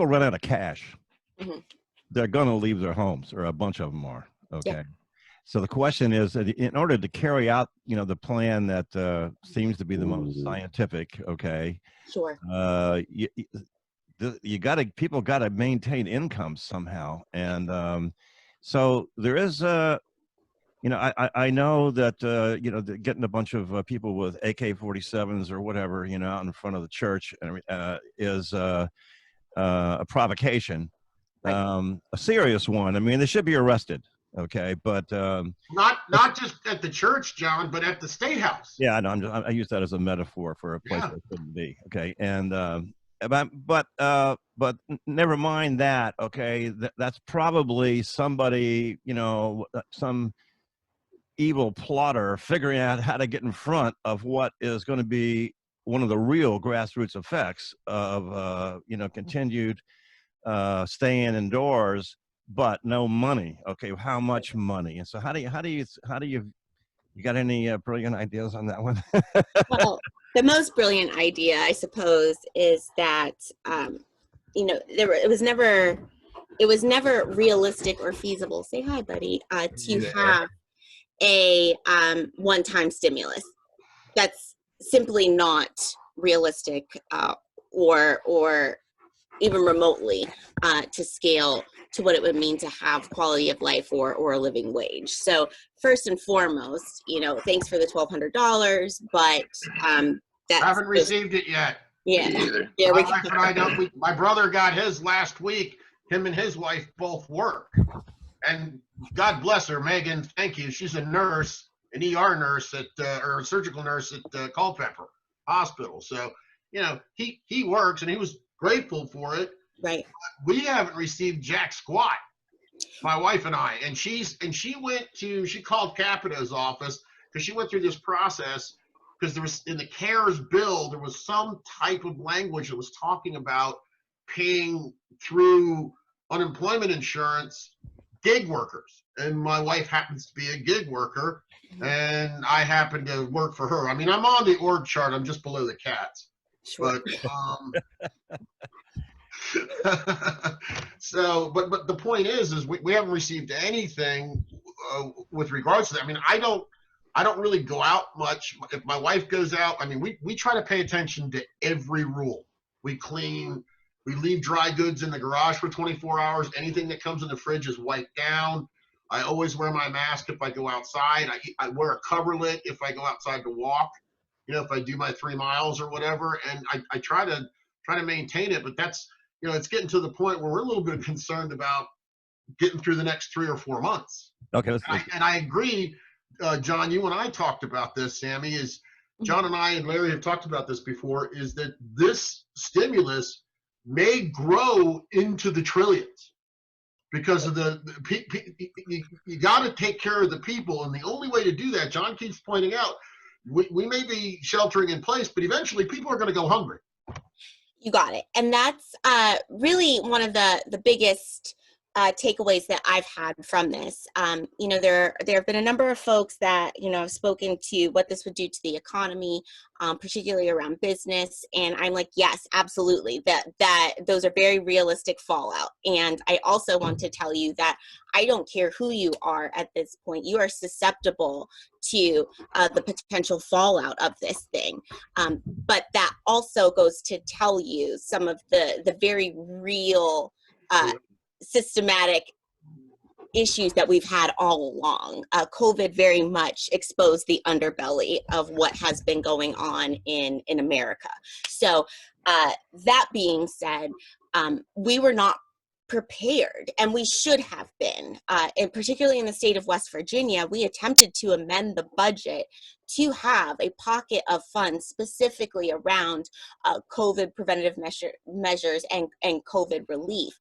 run out of cash, Mm-hmm. they're going to leave their homes, or a bunch of them are. Okay. Yeah. So the question is, in order to carry out, the plan that seems to be the most scientific, okay, Sure. People got to maintain income somehow, and so there is I know that getting a bunch of people with AK-47s or whatever out in front of the church is a provocation, Right. a serious one. I mean, they should be arrested. Okay, but not just at the church, John, but at the State House. Yeah, no, I use that as a metaphor for a place that couldn't be. Okay, and but never mind that. Okay, that's probably somebody, some evil plotter figuring out how to get in front of what is going to be one of the real grassroots effects of continued staying indoors, but no money. Okay, how much money? And so how do you got any brilliant ideas on that one? Well, the most brilliant idea, I suppose, is that it was never realistic or feasible. Say hi, buddy. To have a one-time stimulus. That's simply not realistic, or even remotely to scale to what it would mean to have quality of life or a living wage. So first and foremost, thanks for the $1,200, but I haven't received it yet. Yeah. Yeah, my wife and I don't. My brother got his last week. Him and his wife both work, and God bless her, Megan. Thank you. She's a nurse, an ER nurse or a surgical nurse at Culpeper Hospital. So he works, and he was grateful for it. Right. We haven't received jack squat, my wife and I, and she called Capito's office because she went through this process because there was in the CARES bill, there was some type of language that was talking about paying through unemployment insurance gig workers. And my wife happens to be a gig worker, and I happen to work for her. I mean, I'm on the org chart. I'm just below the cats. Sure. But but the point is we haven't received anything with regards to that. I mean, I don't really go out much. If my wife goes out, I mean, we try to pay attention to every rule. We clean, we leave dry goods in the garage for 24 hours. Anything that comes in the fridge is wiped down. I always wear my mask if I go outside. I wear a coverlet if I go outside to walk, if I do my 3 miles or whatever. And I try to maintain it, but that's, it's getting to the point where we're a little bit concerned about getting through the next 3 or 4 months. Okay. And I agree, John, you and I talked about this, Sammi, is John and I and Larry have talked about this before, is that this stimulus may grow into the trillions because of you got to take care of the people. And the only way to do that, John keeps pointing out, we may be sheltering in place, but eventually people are going to go hungry. You got it. And that's really one of the biggest takeaways that I've had from this. You know, there have been a number of folks that, you know, have spoken to what this would do to the economy, particularly around business. And I'm like, yes, absolutely. That those are very realistic fallout. And I also want to tell you that I don't care who you are at this point. You are susceptible to the potential fallout of this thing. But that also goes to tell you some of the very real systematic issues that we've had all along. COVID very much exposed the underbelly of what has been going on in America. So that being said, we were not prepared, and we should have been. And particularly in the state of West Virginia, we attempted to amend the budget to have a pocket of funds specifically around COVID preventative measures and COVID relief.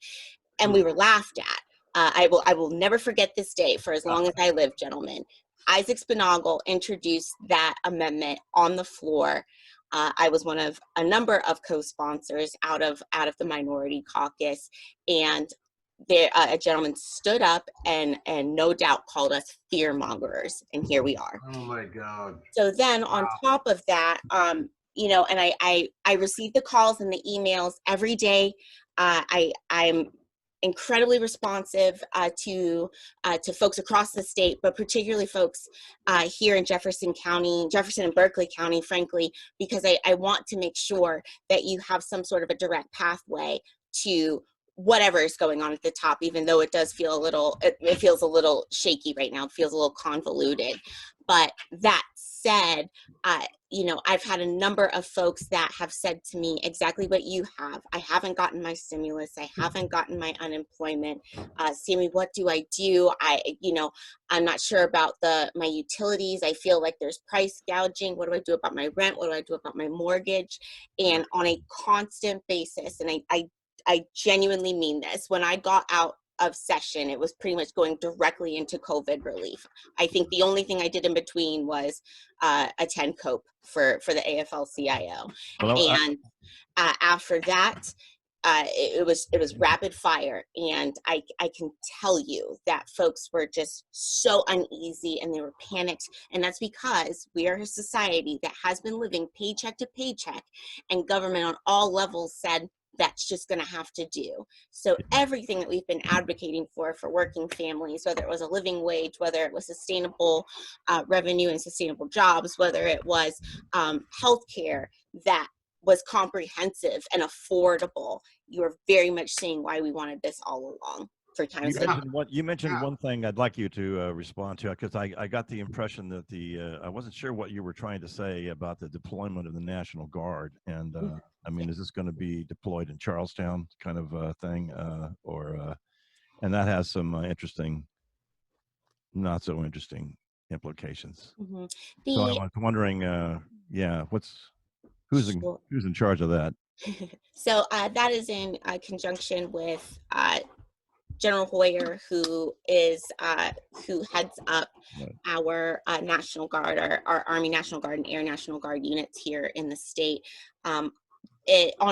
And we were laughed at. I will never forget this day for as long as I live, gentlemen. Isaac Spinagle introduced that amendment on the floor. I was one of a number of co-sponsors out of the minority caucus, and there a gentleman stood up and no doubt called us fear mongers, and here we are. Oh my God! So then on top of that, you know, and I received the calls and the emails every day. I'm incredibly responsive to folks across the state, but particularly folks here in Jefferson and Berkeley County, frankly, because I want to make sure that you have some sort of a direct pathway to whatever is going on at the top, even though it does feel it feels a little shaky right now. It feels a little convoluted. But that said, you know, I've had a number of folks that have said to me exactly what you have. I haven't gotten my stimulus. I haven't gotten my unemployment. Sammi, what do I do? You know, I'm not sure about my utilities. I feel like there's price gouging. What do I do about my rent? What do I do about my mortgage? And on a constant basis, and I genuinely mean this, when I got out of session, it was pretty much going directly into COVID relief. I think the only thing I did in between was attend COPE for the AFL-CIO. And after that, it was rapid fire. And I can tell you that folks were just so uneasy and they were panicked. And that's because we are a society that has been living paycheck to paycheck, and government on all levels said, that's just going to have to do. So everything that we've been advocating for working families, whether it was a living wage, whether it was sustainable revenue and sustainable jobs, whether it was healthcare that was comprehensive and affordable, you are very much seeing why we wanted this all along. You mentioned one thing I'd like you to respond to, because I got the impression that I wasn't sure what you were trying to say about the deployment of the National Guard. And I mean, is this going to be deployed in Charlestown kind of thing? And that has some interesting, not so interesting implications. Mm-hmm. So I was wondering, who's in charge of that? So that is in conjunction with General Hoyer, who heads up our National Guard, our Army National Guard and Air National Guard units here in the state. On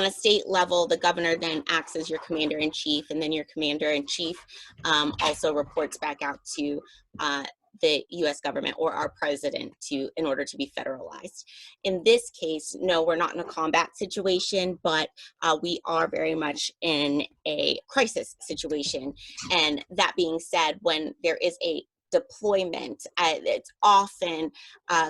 a state level, the governor then acts as your commander-in-chief, and then your commander-in-chief also reports back out to the U.S. government or our president in order to be federalized. In this case, no, we're not in a combat situation, but we are very much in a crisis situation. And that being said, when there is a deployment, it's often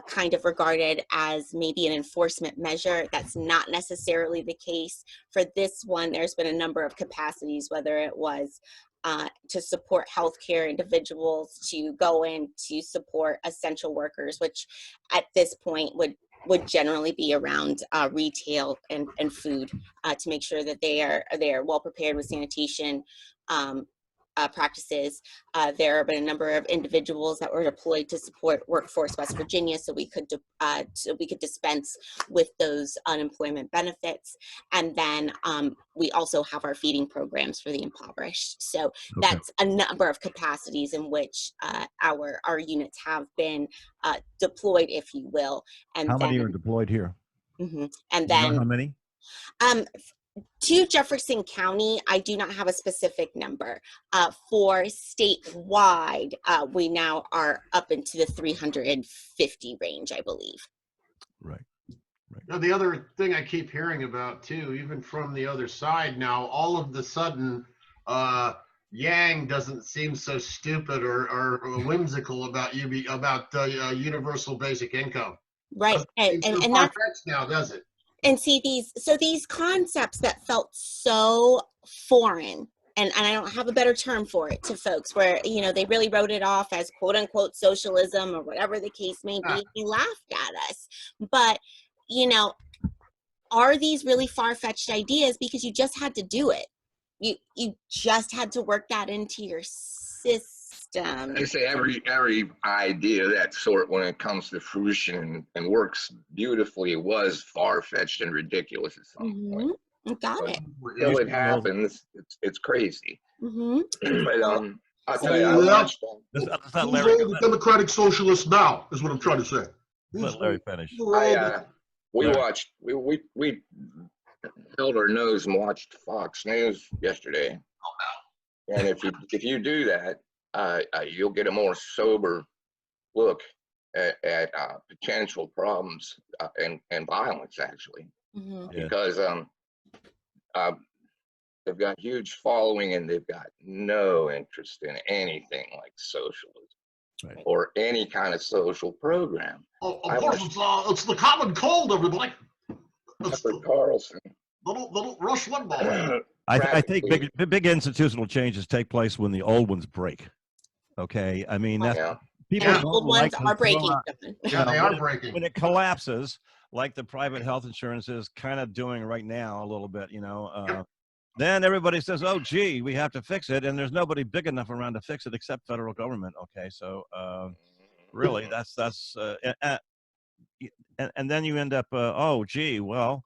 kind of regarded as maybe an enforcement measure. That's not necessarily the case. For this one, there's been a number of capacities, whether it was to support healthcare individuals, to go in to support essential workers, which at this point would generally be around retail and food, to make sure that they are well prepared with sanitation, practices. There have been a number of individuals that were deployed to support Workforce West Virginia, so we could dispense with those unemployment benefits. And then we also have our feeding programs for the impoverished. So that's a number of capacities in which our units have been deployed, if you will. And how many are deployed here? Mm-hmm. And then, you know how many? To Jefferson County, I do not have a specific number. For statewide, we now are up into the 350 range, I believe. Right. Now, the other thing I keep hearing about too, even from the other side now, all of the sudden, Yang doesn't seem so stupid or whimsical about universal basic income. Right, and that's far-fetched now, does it? And see, these concepts that felt so foreign, and I don't have a better term for it, to folks, where, you know, they really wrote it off as quote unquote socialism or whatever the case may be. They laughed at us. But, you know, are these really far-fetched ideas? Because you just had to do it. You just had to work that into your system. They say every idea of that sort, when it comes to fruition and works beautifully, was far-fetched and ridiculous at some point. Got it. Until it happens, it's crazy. But I'll tell you, I watched the Democratic Socialists now, is what I'm trying to say. Let Larry finish. We watched. We held our nose and watched Fox News yesterday. And if you do that, you'll get a more sober look at potential problems and violence, actually, because they've got huge following and they've got no interest in anything like socialism or any kind of social program. Of course, it's the common cold, everybody. Tucker Carlson. Little Rush Limbaugh. I think big institutional changes take place when the old ones break. Okay, I mean, that's people. The old ones are breaking. Yeah, they are breaking. When it collapses, like the private health insurance is kind of doing right now a little bit, you know. Then everybody says, "Oh, gee, we have to fix it," and there's nobody big enough around to fix it except federal government. Okay, so really, that's and then you end up, oh, gee, well,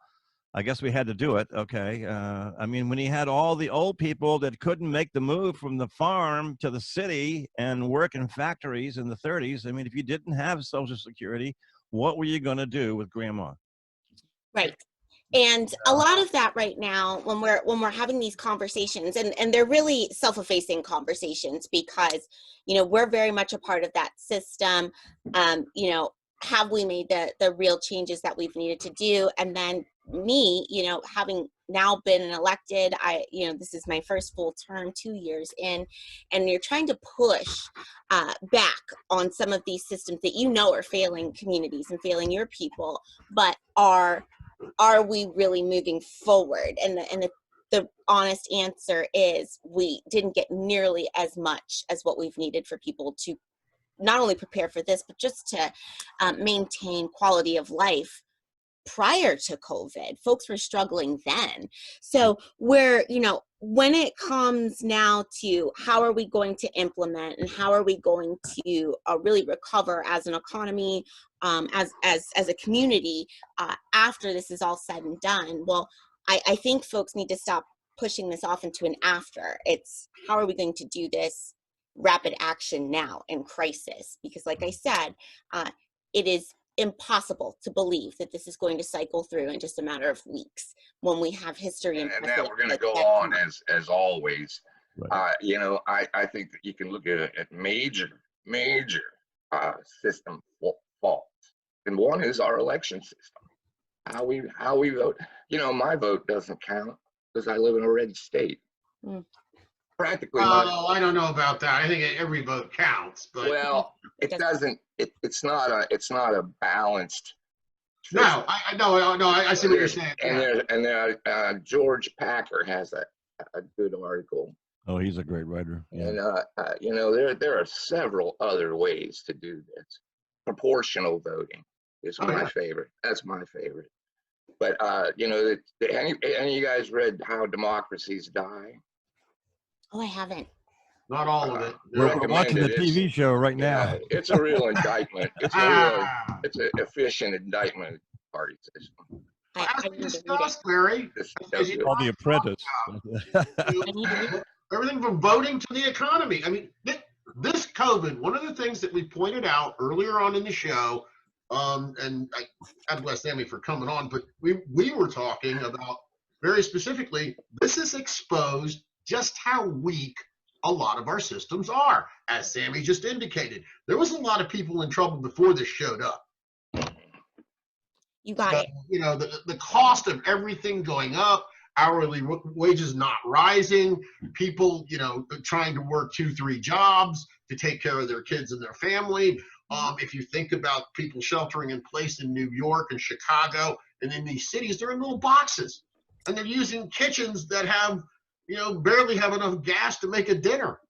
I guess we had to do it. Okay. I mean, when he had all the old people that couldn't make the move from the farm to the city and work in factories in the 30s, I mean, if you didn't have Social Security, what were you going to do with grandma? Right. And a lot of that right now, when we're having these conversations, and they're really self-effacing conversations, because, you know, we're very much a part of that system. You know, have we made the real changes that we've needed to do? And then me, you know, having now been elected, this is my first full term, 2 years in, and you're trying to push back on some of these systems that you know are failing communities and failing your people, but are we really moving forward? And the honest answer is we didn't get nearly as much as what we've needed for people to not only prepare for this, but just to maintain quality of life. Prior to COVID, folks were struggling then. So we're, you know, when it comes now to how are we going to implement and how are we going to really recover as an economy, as a community, after this is all said and done, well, I think folks need to stop pushing this off into an after. It's how are we going to do this rapid action now in crisis? Because like I said, it is impossible to believe that this is going to cycle through in just a matter of weeks when we have history and that we're going to go on as always. Right. You know, I think that you can look at major system faults, and one is our election system. How we vote. You know, my vote doesn't count because I live in a red state. Practically. I don't know about that. I think every vote counts, but well, it doesn't. It's not a balanced. No, I see what you're saying. And George Packer has a good article. Oh, he's a great writer. Yeah. And you know, there are several other ways to do this. Proportional voting is my favorite. That's my favorite. But you know, any of you guys read How Democracies Die? Oh, I haven't. Not all of it. We're watching the TV show right now. Yeah, it's a real indictment. It's an efficient indictment of the party system. As we discussed, Larry, All The Apprentice. Everything from voting to the economy. I mean, this COVID, one of the things that we pointed out earlier on in the show, and God bless Sammi for coming on, but we were talking about very specifically, this has exposed just how weak a lot of our systems are. As Sammi just indicated, there was a lot of people in trouble before this showed up. You got it. You know, the cost of everything going up, hourly wages not rising, people, you know, trying to work 2-3 jobs to take care of their kids and their family. If you think about people sheltering in place in New York and Chicago and in these cities, they're in little boxes and they're using kitchens that have, you know, barely have enough gas to make a dinner.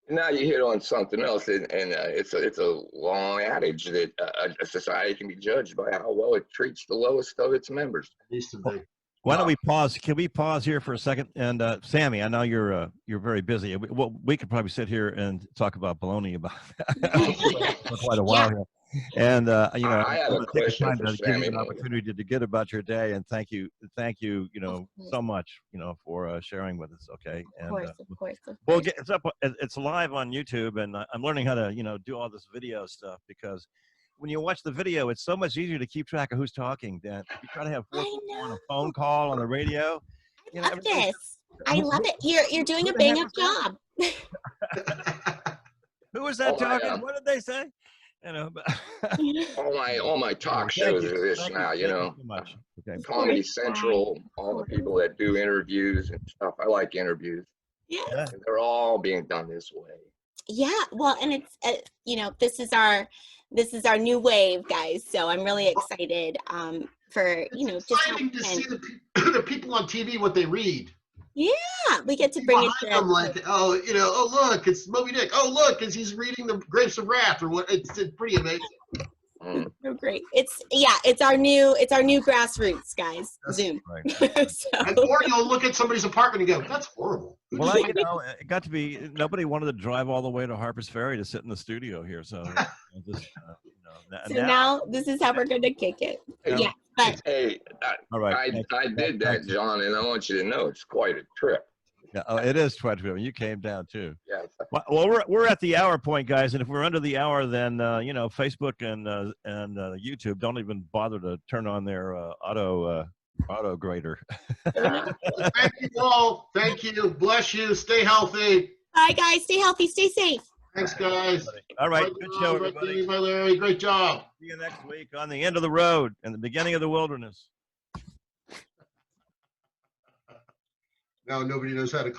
Now you hit on something else, and it's a long adage that a society can be judged by how well it treats the lowest of its members. Why don't we pause? Can we pause here for a second? And Sammi, I know you're very busy. Well, we could probably sit here and talk about baloney about for quite a while here. And you know, I have a question for to give you Sammi. an opportunity to get about your day, and thank you, you know, so much, you know, for sharing with us. Okay, of course. Well, it's up. It's live on YouTube, and I'm learning how to, you know, do all this video stuff because when you watch the video, it's so much easier to keep track of who's talking than if you try to have 4 people on a phone call on the radio. I love this. I love it. You're doing a bang up job. Who was that talking? What did they say? You know, but all my talk shows are this now. You know, okay. Comedy Central, all the people that do interviews and stuff. I like interviews. Yeah. And they're all being done this way. Yeah. Well, and it's you know, this is our new wave, guys. So I'm really excited for, you know, just exciting to see the people on TV what they read. Yeah, we get to bring it to them, like, oh, you know, oh look, it's Moby Dick. Oh look, he's reading the Grapes of Wrath or what? It's pretty amazing. So great. It's our new grassroots, guys. Zoom. Right. Or you'll look at somebody's apartment and go, that's horrible. Well, you know, it got to be, nobody wanted to drive all the way to Harper's Ferry to sit in the studio here. So, just, you know, now this is how we're going to kick it. Yeah. But hey, all right. I did that, John, and I want you to know it's quite a trip. Yeah, it is 12. You came down too. Yeah. Well, we're at the hour point, guys, and if we're under the hour, then you know, Facebook and YouTube don't even bother to turn on their auto grader. Thank you all. Thank you. Bless you. Stay healthy. Bye, guys. Stay healthy. Stay safe. Thanks, guys. All right. Good show, everybody. Bye, Larry. Great job. See you next week on the end of the road and the beginning of the wilderness. Now nobody knows how to